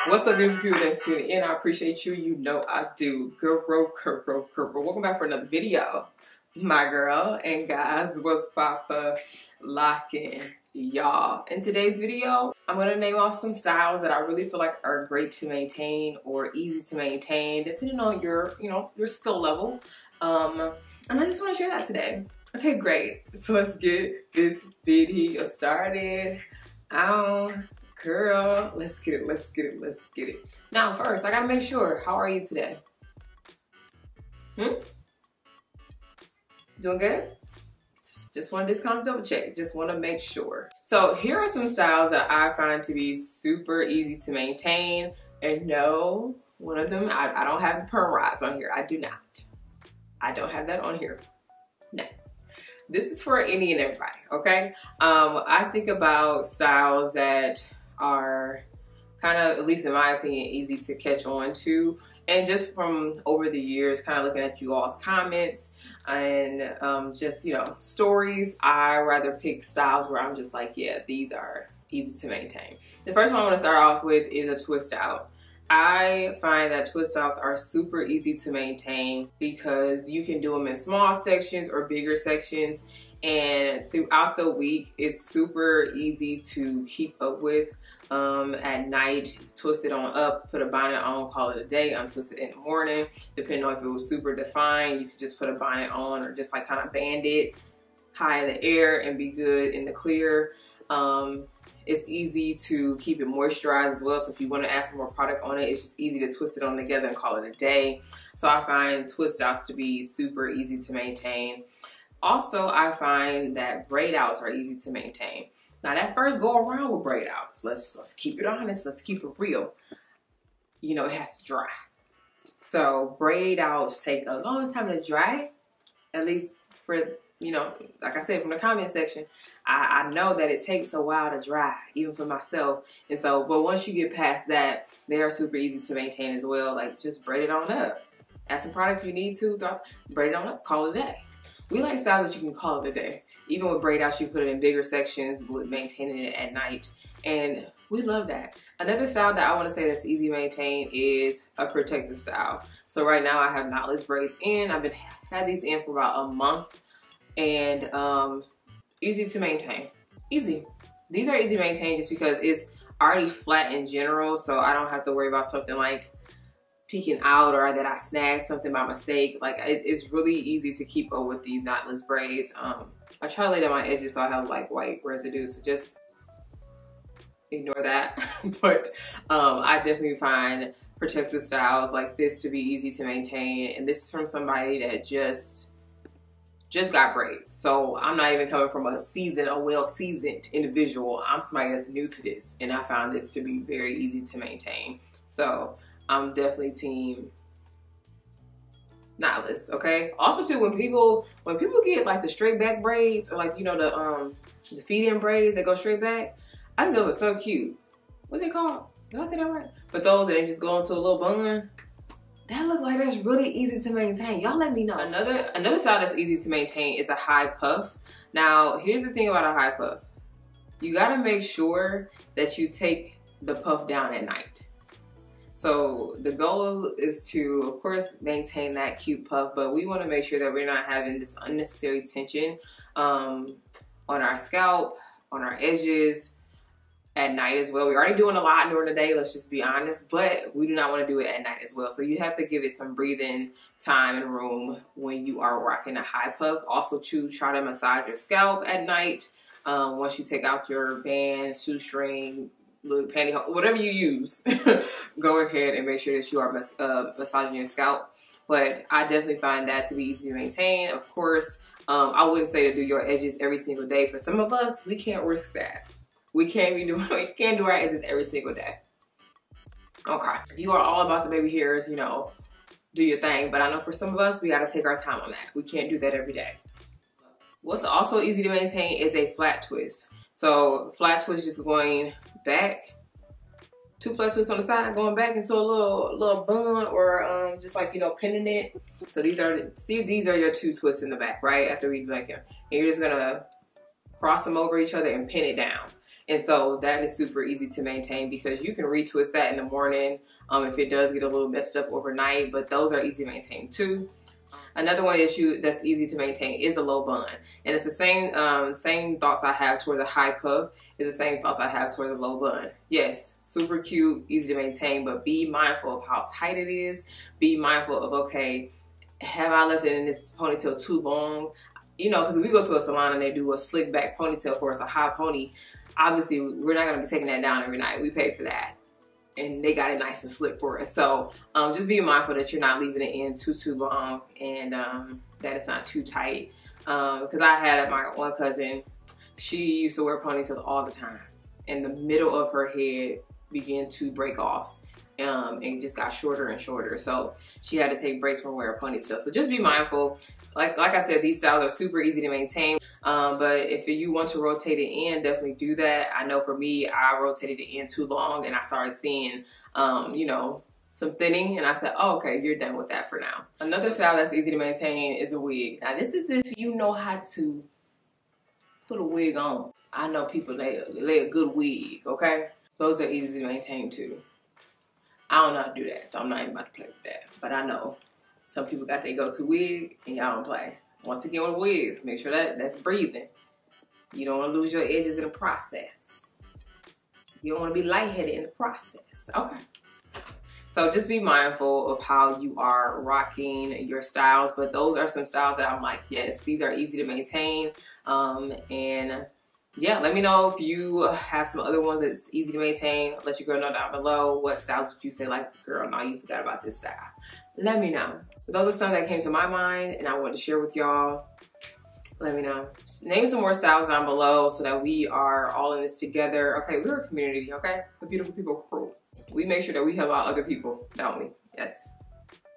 What's up, beautiful people that's tuning in? I appreciate you. You know I do. Girl. Welcome back for another video. My girl and guys, what's Papa locking, y'all? In today's video, I'm going to name off some styles that I really feel like are great to maintain or easy to maintain, depending on your, your skill level. And I just want to share that today. Okay, great. So let's get this video started. Girl, let's get it. Now, first, I gotta make sure, how are you today? Doing good? Just want to kind of double check. Just want to make sure. So here are some styles that I find to be super easy to maintain. And no, one of them, I don't have perm rods on here. I do not. I don't have that on here. No. This is for any and everybody, okay? I think about styles that are kind of, at least in my opinion, easy to catch on to. And just from over the years, kind of looking at you all's comments and just, stories, I rather pick styles where I'm just like, yeah, these are easy to maintain. The first one I want to start off with is a twist out. I find that twist outs are super easy to maintain because you can do them in small sections or bigger sections, and throughout the week it's super easy to keep up with. At night, twist it on up, put a bonnet on, call it a day, untwist it in the morning. Depending on if it was super defined, you could just put a bonnet on or just like kind of band it high in the air and be good in the clear. It's easy to keep it moisturized as well, so if you want to add some more product on it, it's just easy to twist it on together and call it a day. So I find twist outs to be super easy to maintain. Also, I find that braid outs are easy to maintain. Now that first go around with braid outs, let's keep it honest, let's keep it real. It has to dry. So braid outs take a long time to dry, at least for, like I said, from the comment section, I know that it takes a while to dry, even for myself. And so, but once you get past that, they are super easy to maintain as well. Like, just braid it on up. Add some product if you need to, braid it on up, call it a day. We like styles that you can call it a day. Even with braid outs, you put it in bigger sections with maintaining it at night. And we love that. Another style that I want to say that's easy to maintain is a protective style. So right now I have knotless braids in. I've had these in for about a month. And easy to maintain. Easy. These are easy to maintain just because it's already flat in general, so I don't have to worry about something like peeking out or that I snagged something by mistake. Like, it's really easy to keep up with these knotless braids. I try to lay down my edges so I have like white residue, so just ignore that. But I definitely find protective styles like this to be easy to maintain, and this is from somebody that just got braids. So I'm not even coming from a well-seasoned individual. I'm somebody that's new to this, and I found this to be very easy to maintain. So I'm definitely team knotless, okay? Also too, when people get like the straight back braids, or like, the feed-in braids that go straight back, I think those are so cute. What are they called? Did I say that right? But those that just go into a little bun, that look like that's really easy to maintain. Y'all let me know. Another style that's easy to maintain is a high puff. Now, here's the thing about a high puff. You gotta make sure that you take the puff down at night. So the goal is to, of course, maintain that cute puff, but we wanna make sure that we're not having this unnecessary tension on our scalp, on our edges, at night as well. We're already doing a lot during the day, let's just be honest, but we do not want to do it at night as well. So you have to give it some breathing time and room when you are rocking a high puff. Also try to massage your scalp at night. Once you take out your band, shoestring, little pantyhose, whatever you use, go ahead and make sure that you are massaging your scalp. But I definitely find that to be easy to maintain. Of course, I wouldn't say to do your edges every single day. For some of us, we can't risk that. We can't do our edges every single day. Okay. If you are all about the baby hairs, do your thing. But I know for some of us, we gotta take our time on that. We can't do that every day. What's also easy to maintain is a flat twist. So flat twist is going back, two flat twists on the side, going back into a little bun, or just like, pinning it. So these are your two twists in the back, right? After we do like it. And you're just gonna cross them over each other and pin it down. And so that is super easy to maintain because you can retwist that in the morning if it does get a little messed up overnight, but those are easy to maintain too. Another one that's easy to maintain is a low bun. And it's the same thoughts I have toward the high puff is the same thoughts I have toward the low bun. Yes, super cute, easy to maintain, but be mindful of how tight it is. Be mindful of, okay, have I left it in this ponytail too long? You know, because if we go to a salon and they do a slick back ponytail for us, a high pony, obviously we're not going to be taking that down every night. We pay for that. And they got it nice and slick for us. So just be mindful that you're not leaving it in too long and that it's not too tight. Because I had my one cousin, she used to wear ponytails all the time. And the middle of her head began to break off and just got shorter and shorter. So she had to take breaks from wearing ponytails. So just be mindful. Like I said, these styles are super easy to maintain. But if you want to rotate it in, definitely do that. I know for me, I rotated it in too long and I started seeing, you know, some thinning, and I said, oh, okay, you're done with that for now. Another style that's easy to maintain is a wig. Now this is if you know how to put a wig on. I know people lay a good wig, okay? Those are easy to maintain too. I don't know how to do that, so I'm not even about to play with that. But I know some people got their go-to wig and y'all don't play. Once again with wigs, make sure that's breathing. You don't want to lose your edges in the process. You don't want to be lightheaded in the process. Okay. So just be mindful of how you are rocking your styles. But those are some styles that I'm like, yes, these are easy to maintain. And yeah, let me know if you have some other ones that's easy to maintain. Let your girl know down below. What styles would you say, like, girl, no, you forgot about this style. Let me know. But those are some that came to my mind and I wanted to share with y'all. Let me know. Name some more styles down below so that we are all in this together. Okay, we're a community, okay? A beautiful people crew. We make sure that we help out other people, don't we? Yes.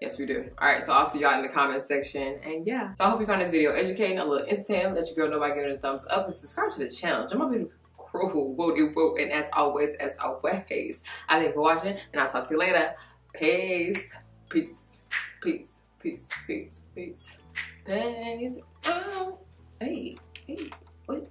Yes, we do. All right, so I'll see y'all in the comment section. And yeah, so I hope you found this video educating, a little instant. Let your girl know by giving it a thumbs up and subscribe to the channel. Join my beautiful crew. Woo. And as always, I thank you for watching and I'll talk to you later. Peace. Peace. Peace. Peace. Peace. Peace. Peace. Oh. Hey. Wait.